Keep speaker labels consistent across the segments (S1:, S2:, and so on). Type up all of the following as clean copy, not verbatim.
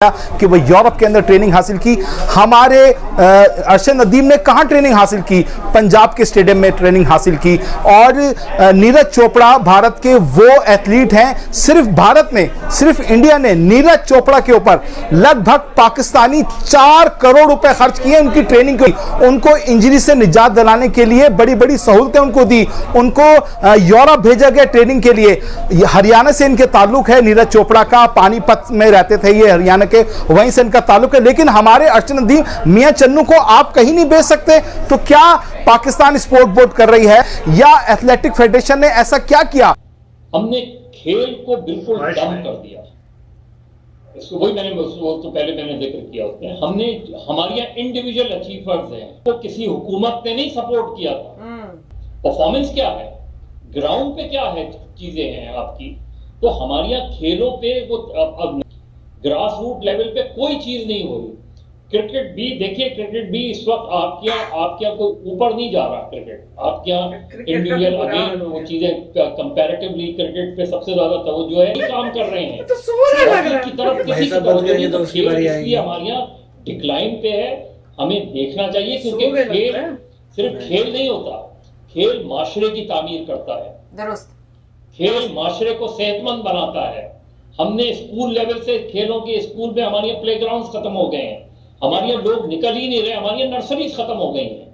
S1: कि वो यूरोप के अंदर ट्रेनिंग हासिल की। हमारे अरशद नदीम ने कहां ट्रेनिंग हासिल की? पंजाब के स्टेडियम में ट्रेनिंग हासिल की। और नीरज चोपड़ा भारत के वो एथलीट हैं, सिर्फ भारत ने, सिर्फ इंडिया ने नीरज चोपड़ा के ऊपर लगभग पाकिस्तानी 4 करोड़ रुपए खर्च किए उनकी ट्रेनिंग की। उनको इंजरी से निजात दिलाने के लिए बड़ी बड़ी सहूलतें उनको दी, उनको यूरोप भेजा गया ट्रेनिंग के लिए। हरियाणा से इनके ताल्लुक है, नीरज चोपड़ा का, पानीपत में रहते थे ये हरियाणा के, वहीं से इनका ताल्लुक है। लेकिन हमारे अरशद नदीम मियां चन्नू को आप कहीं नहीं भेज सकते, तो क्या पाकिस्तान स्पोर्ट बोर्ड कर रही है या एथलेटिक फेडरेशन ने ऐसा क्या किया?
S2: हमने खेल को बिल्कुल डम कर दिया। इसको वही मैंने तो पहले मैंने जिक्र किया उसमें, हमने हमारी इंडिविजुअल अचीवर्स हैं तो किसी हुकूमत ने नहीं सपोर्ट किया था। परफॉर्मेंस क्या है, ग्राउंड पे क्या है, चीजें हैं आपकी, तो हमारे यहाँ खेलों पे वो अब ग्रास रूट लेवल पे कोई चीज नहीं हो रही। क्रिकेट भी देखिए, क्रिकेट भी इस वक्त आपके यहाँ कोई ऊपर नहीं जा रहा। क्रिकेट आपके यहाँ इंडिविजुअल अगेन वो चीजें कंपैरेटिवली क्रिकेट पे सबसे ज्यादा तवज्जो है, काम कर रहे हैं की तरफ किसी की तवज्जो नहीं, तो इसलिए हमारे यहाँ डिक्लाइन पे है। हमें देखना चाहिए क्योंकि खेल सिर्फ खेल नहीं होता, खेल माशरे की तामीर करता है, खेल माशरे को सेहतमंद बनाता है। हमने स्कूल लेवल से खेलों के, स्कूल में हमारे यहाँ प्लेग्राउंड खत्म हो गए हैं, हमारे यहाँ लोग निकल ही नहीं रहे, हमारी यहाँ नर्सरीज खत्म हो गई हैं।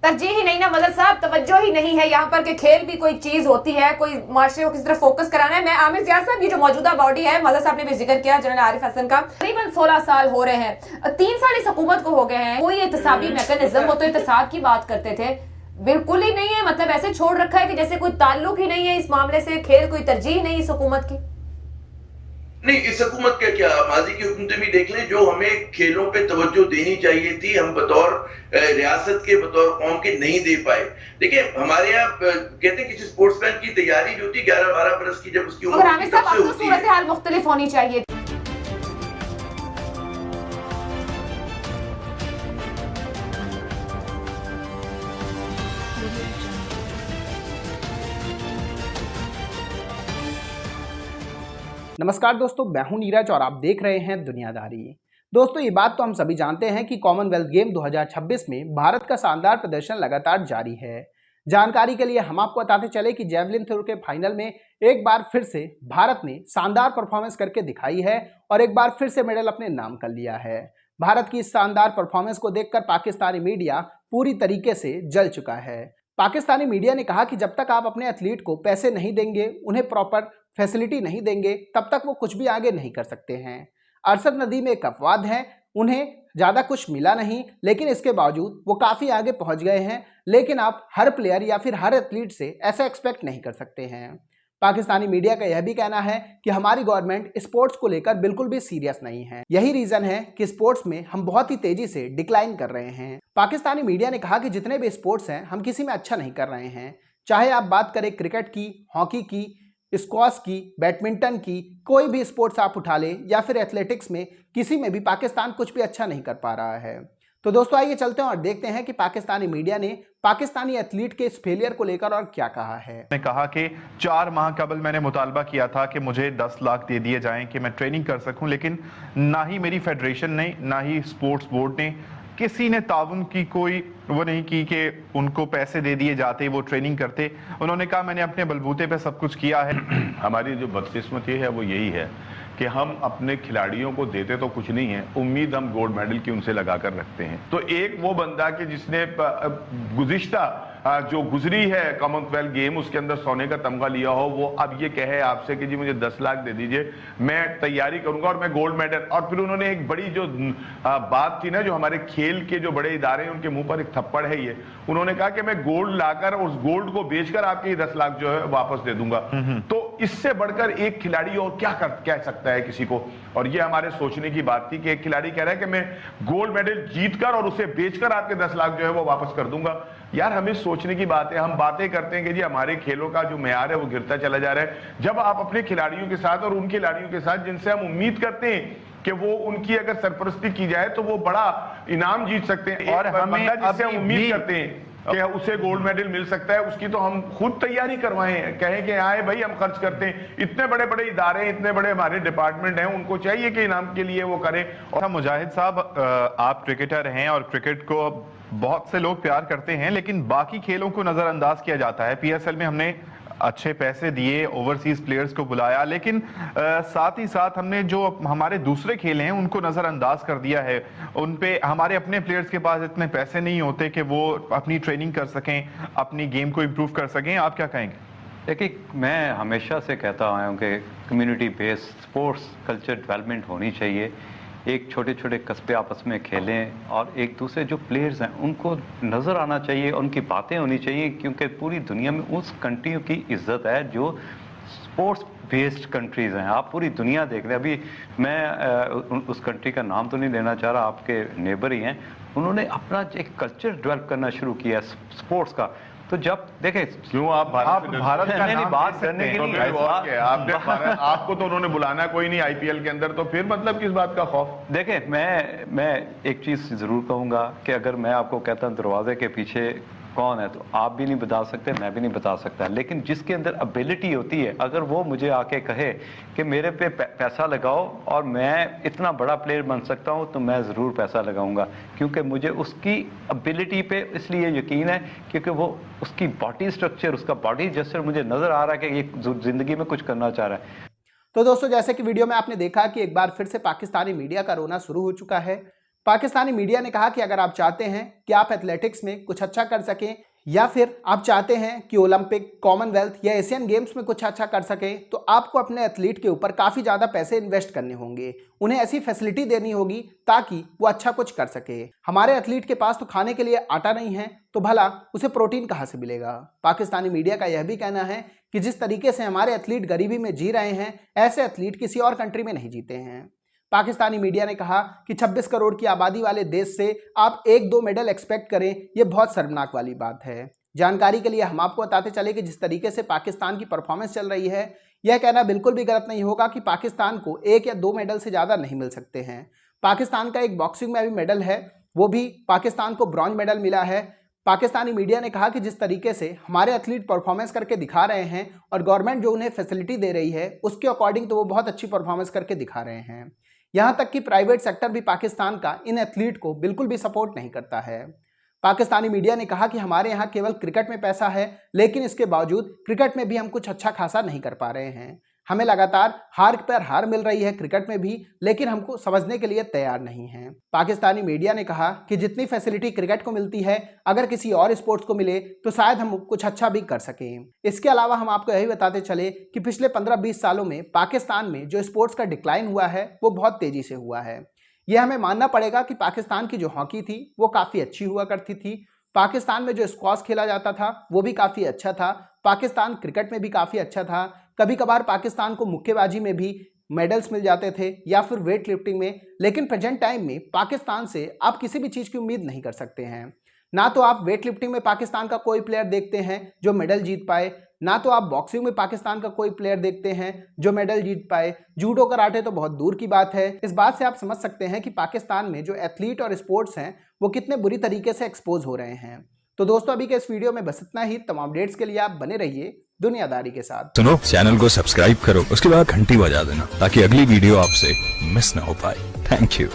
S3: तरजीह ही नहीं ना मदर साहब, तवज्जो ही नहीं है यहाँ पर कि खेल भी कोई चीज होती है, कोई माशरे को किस तरह फोकस कराना है। मैं आमिर जियाद साहब, ये जो मौजूदा बॉडी है, मदर साहब ने भी जिक्र किया, जनरल आरिफ हसन का, करीबन 16 साल हो रहे हैं, 3 साल इस हुकूमत को हो गए हैं, कोई एहतसाबी मैकेनिज्म, वो तो एहतसाब की बात करते थे, बिल्कुल ही नहीं है। मतलब ऐसे छोड़ रखा है कि जैसे कोई ताल्लुक ही नहीं है इस मामले से, खेल कोई तरजीह नहीं इस हुकूमत की।
S4: नहीं, इस हुकूमत का क्या, माजी की हुकूमतें भी देख लें, जो हमें खेलों पे तवज्जो देनी चाहिए थी, हम बतौर रियासत के, बतौर कौम के नहीं दे पाए। देखिए हमारे यहाँ कहते हैं किसी स्पोर्ट्समैन की तैयारी जो होती है 11-12 बरस की, जब उसकी उम्र होती है,
S3: अब तो सूरत हाल मुख्तलिफ होनी चाहिए।
S5: नमस्कार दोस्तों, मैं हूं नीरज और आप देख रहे हैं दुनियादारी। दोस्तों, ये बात तो हम सभी जानते हैं कि कॉमनवेल्थ गेम 2026 में भारत का शानदार प्रदर्शन लगातार जारी है। जानकारी के लिए हम आपको बताते चले कि जेवलिन थ्रो के फाइनल में एक बार फिर से भारत ने शानदार परफॉर्मेंस करके दिखाई है और एक बार फिर से मेडल अपने नाम कर लिया है। भारत की इस शानदार परफॉर्मेंस को देखकर पाकिस्तानी मीडिया पूरी तरीके से जल चुका है। पाकिस्तानी मीडिया ने कहा कि जब तक आप अपने एथलीट को पैसे नहीं देंगे, उन्हें प्रॉपर फैसिलिटी नहीं देंगे, तब तक वो कुछ भी आगे नहीं कर सकते हैं। अरशद नदीम एक अपवाद हैं, उन्हें ज़्यादा कुछ मिला नहीं, लेकिन इसके बावजूद वो काफ़ी आगे पहुंच गए हैं। लेकिन आप हर प्लेयर या फिर हर एथलीट से ऐसा एक्सपेक्ट नहीं कर सकते हैं। पाकिस्तानी मीडिया का यह भी कहना है कि हमारी गवर्नमेंट स्पोर्ट्स को लेकर बिल्कुल भी सीरियस नहीं है। यही रीज़न है कि स्पोर्ट्स में हम बहुत ही तेज़ी से डिक्लाइन कर रहे हैं। पाकिस्तानी मीडिया ने कहा कि जितने भी स्पोर्ट्स हैं, हम किसी में अच्छा नहीं कर रहे हैं। चाहे आप बात करें क्रिकेट की, हॉकी की, स्क्वॉश की, बैडमिंटन की, कोई भी स्पोर्ट्स आप उठा लें, या फिर एथलेटिक्स में, किसी में भी पाकिस्तान कुछ भी अच्छा नहीं कर पा रहा है। तो दोस्तों आइए चलते हैं और देखते हैं कि पाकिस्तानी मीडिया ने पाकिस्तानी एथलीट के इस फेलियर को लेकर और क्या कहा है।
S6: ने कहा कि 4 माह कबल मैंने मुतालबा किया था कि मुझे 10 लाख दे दिए जाएं कि मैं ट्रेनिंग कर सकूं, लेकिन ना ही मेरी फेडरेशन ने, ना ही स्पोर्ट्स बोर्ड ने, किसी ने ताउन की कोई वो नहीं की कि उनको पैसे दे दिए जाते, वो ट्रेनिंग करते। उन्होंने कहा मैंने अपने बलबूते पे सब कुछ किया है।
S7: हमारी जो बदकिस्मती है वो यही है कि हम अपने खिलाड़ियों को देते तो कुछ नहीं है, उम्मीद हम गोल्ड मेडल की उनसे लगाकर रखते हैं। तो एक वो बंदा कि जिसने गुज़िश्ता जो गुजरी है कॉमनवेल्थ गेम, उसके अंदर सोने का तमगा लिया हो, वो अब ये कहे आपसे कि जी मुझे 10 लाख दे दीजिए, मैं तैयारी करूंगा और मैं गोल्ड मेडल। और फिर उन्होंने एक बड़ी जो बात थी ना, जो हमारे खेल के जो बड़े इदारे हैं उनके मुंह पर एक थप्पड़ है ये, उन्होंने कहा कि मैं गोल्ड लाकर उस गोल्ड को बेचकर आपके 10 लाख जो है वापस दे दूंगा। तो इससे बढ़कर एक खिलाड़ी और क्या कह सकता है किसी को? और ये हमारे सोचने की बात थी कि एक खिलाड़ी कह रहा है कि मैं गोल्ड मेडल जीतकर और उसे बेचकर आपके 10 लाख जो है वो वापस कर दूंगा। यार हमें सोचने की बात है। हम बातें करते हैं कि जी हमारे खेलों का जो मेयार है वो गिरता चला जा रहा है। जब आप अपने खिलाड़ियों के साथ और उन खिलाड़ियों के साथ जिनसे हम उम्मीद करते हैं कि वो उनकी अगर सरपरस्ती की जाए तो वो बड़ा इनाम जीत सकते हैं, और हमें जिससे हम उम्मीद करते हैं कि उसे गोल्ड मेडल मिल सकता है, उसकी तो हम खुद तैयारी करवाएं, कहें कि आए भाई हम खर्च करते हैं। इतने बड़े बड़े इदारे, इतने बड़े हमारे डिपार्टमेंट हैं, उनको चाहिए कि इनाम के लिए वो करें।
S6: और मुजाहिद साहब, आप क्रिकेटर हैं और क्रिकेट को बहुत से लोग प्यार करते हैं, लेकिन बाकी खेलों को नजरअंदाज किया जाता है। PSL में हमने अच्छे पैसे दिए, ओवरसीज प्लेयर्स को बुलाया, लेकिन साथ ही साथ हमने जो हमारे दूसरे खेल हैं उनको नजरअंदाज कर दिया है। उन पे हमारे अपने प्लेयर्स के पास इतने पैसे नहीं होते कि वो अपनी ट्रेनिंग कर सकें, अपनी गेम को इम्प्रूव कर सकें। आप क्या कहेंगे?
S8: देखिए, मैं हमेशा से कहता आया हूँ कि community based sports culture development होनी चाहिए। एक छोटे छोटे कस्बे आपस में खेलें और एक दूसरे जो प्लेयर्स हैं उनको नज़र आना चाहिए, उनकी बातें होनी चाहिए, क्योंकि पूरी दुनिया में उस कंट्रियों की इज्जत है जो स्पोर्ट्स बेस्ड कंट्रीज़ हैं। आप पूरी दुनिया देख रहे हैं। अभी मैं उस कंट्री का नाम तो नहीं लेना चाह रहा, आपके नेबर ही हैं, उन्होंने अपना एक कल्चर डेवलप करना शुरू किया स्पोर्ट्स का। तो जब देखें,
S7: क्यों आप भारत का नाम
S8: बात करने के लिए
S7: आपने आपको तो उन्होंने बुलाना कोई नहीं IPL के अंदर, तो फिर मतलब किस बात का खौफ?
S8: देखें, मैं एक चीज़ ज़रूर कहूँगा कि अगर मैं आपको कहता हूँ दरवाजे के पीछे कौन है, तो आप भी नहीं बता सकते, मैं भी नहीं बता सकता। लेकिन जिसके अंदर एबिलिटी होती है, अगर वो मुझे आके कहे कि मेरे पे पैसा लगाओ और मैं इतना बड़ा प्लेयर बन सकता हूँ, तो मैं ज़रूर पैसा लगाऊंगा, क्योंकि मुझे उसकी एबिलिटी पे इसलिए यकीन है क्योंकि वो उसकी बॉडी स्ट्रक्चर, उसका बॉडी जेस्चर मुझे नज़र आ रहा है कि ये ज़िंदगी में कुछ करना चाह रहा है।
S5: तो दोस्तों, जैसे कि वीडियो में आपने देखा कि एक बार फिर से पाकिस्तानी मीडिया का रोना शुरू हो चुका है। पाकिस्तानी मीडिया ने कहा कि अगर आप चाहते हैं कि आप एथलेटिक्स में कुछ अच्छा कर सकें, या फिर आप चाहते हैं कि ओलंपिक, कॉमनवेल्थ या एशियन गेम्स में कुछ अच्छा कर सकें, तो आपको अपने एथलीट के ऊपर काफ़ी ज़्यादा पैसे इन्वेस्ट करने होंगे, उन्हें ऐसी फैसिलिटी देनी होगी ताकि वो अच्छा कुछ कर सके। हमारे एथलीट के पास तो खाने के लिए आटा नहीं है, तो भला उसे प्रोटीन कहाँ से मिलेगा। पाकिस्तानी मीडिया का यह भी कहना है कि जिस तरीके से हमारे एथलीट गरीबी में जी रहे हैं, ऐसे एथलीट किसी और कंट्री में नहीं जीते हैं। पाकिस्तानी मीडिया ने कहा कि 26 करोड़ की आबादी वाले देश से आप 1-2 मेडल एक्सपेक्ट करें, यह बहुत शर्मनाक वाली बात है। जानकारी के लिए हम आपको बताते चले कि जिस तरीके से पाकिस्तान की परफॉर्मेंस चल रही है, यह कहना बिल्कुल भी गलत नहीं होगा कि पाकिस्तान को 1 या 2 मेडल से ज़्यादा नहीं मिल सकते हैं। पाकिस्तान का एक बॉक्सिंग में अभी मेडल है, वो भी पाकिस्तान को ब्रॉन्ज मेडल मिला है। पाकिस्तानी मीडिया ने कहा कि जिस तरीके से हमारे एथलीट परफॉर्मेंस करके दिखा रहे हैं और गवर्नमेंट जो उन्हें फैसिलिटी दे रही है, उसके अकॉर्डिंग तो वो बहुत अच्छी परफॉर्मेंस करके दिखा रहे हैं। यहाँ तक कि प्राइवेट सेक्टर भी पाकिस्तान का इन एथलीट को बिल्कुल भी सपोर्ट नहीं करता है। पाकिस्तानी मीडिया ने कहा कि हमारे यहाँ केवल क्रिकेट में पैसा है, लेकिन इसके बावजूद क्रिकेट में भी हम कुछ अच्छा खासा नहीं कर पा रहे हैं। हमें लगातार हार पर हार मिल रही है क्रिकेट में भी, लेकिन हमको समझने के लिए तैयार नहीं हैं। पाकिस्तानी मीडिया ने कहा कि जितनी फैसिलिटी क्रिकेट को मिलती है, अगर किसी और स्पोर्ट्स को मिले तो शायद हम कुछ अच्छा भी कर सकें। इसके अलावा हम आपको यही बताते चले कि पिछले 15-20 सालों में पाकिस्तान में जो स्पोर्ट्स का डिक्लाइन हुआ है, वो बहुत तेजी से हुआ है। यह हमें मानना पड़ेगा कि पाकिस्तान की जो हॉकी थी वो काफ़ी अच्छी हुआ करती थी। पाकिस्तान में जो स्क्वॉश खेला जाता था वो भी काफ़ी अच्छा था। पाकिस्तान क्रिकेट में भी काफ़ी अच्छा था। कभी कभार पाकिस्तान को मुक्केबाजी में भी मेडल्स मिल जाते थे या फिर वेट लिफ्टिंग में। लेकिन प्रेजेंट टाइम में पाकिस्तान से आप किसी भी चीज़ की उम्मीद नहीं कर सकते हैं। ना तो आप वेट लिफ्टिंग में पाकिस्तान का कोई प्लेयर देखते हैं जो मेडल जीत पाए, ना तो आप बॉक्सिंग में पाकिस्तान का कोई प्लेयर देखते हैं जो मेडल जीत पाए। जूडो, कराटे तो बहुत दूर की बात है। इस बात से आप समझ सकते हैं कि पाकिस्तान में जो एथलीट और स्पोर्ट्स हैं वो कितने बुरी तरीके से एक्सपोज हो रहे हैं। तो दोस्तों, अभी के इस वीडियो में बस इतना ही। तमाम अपडेट्स के लिए आप बने रहिए दुनियादारी के साथ।
S9: सुनो, चैनल को सब्सक्राइब करो, उसके बाद घंटी बजा देना ताकि अगली वीडियो आपसे मिस ना हो पाए। Thank you.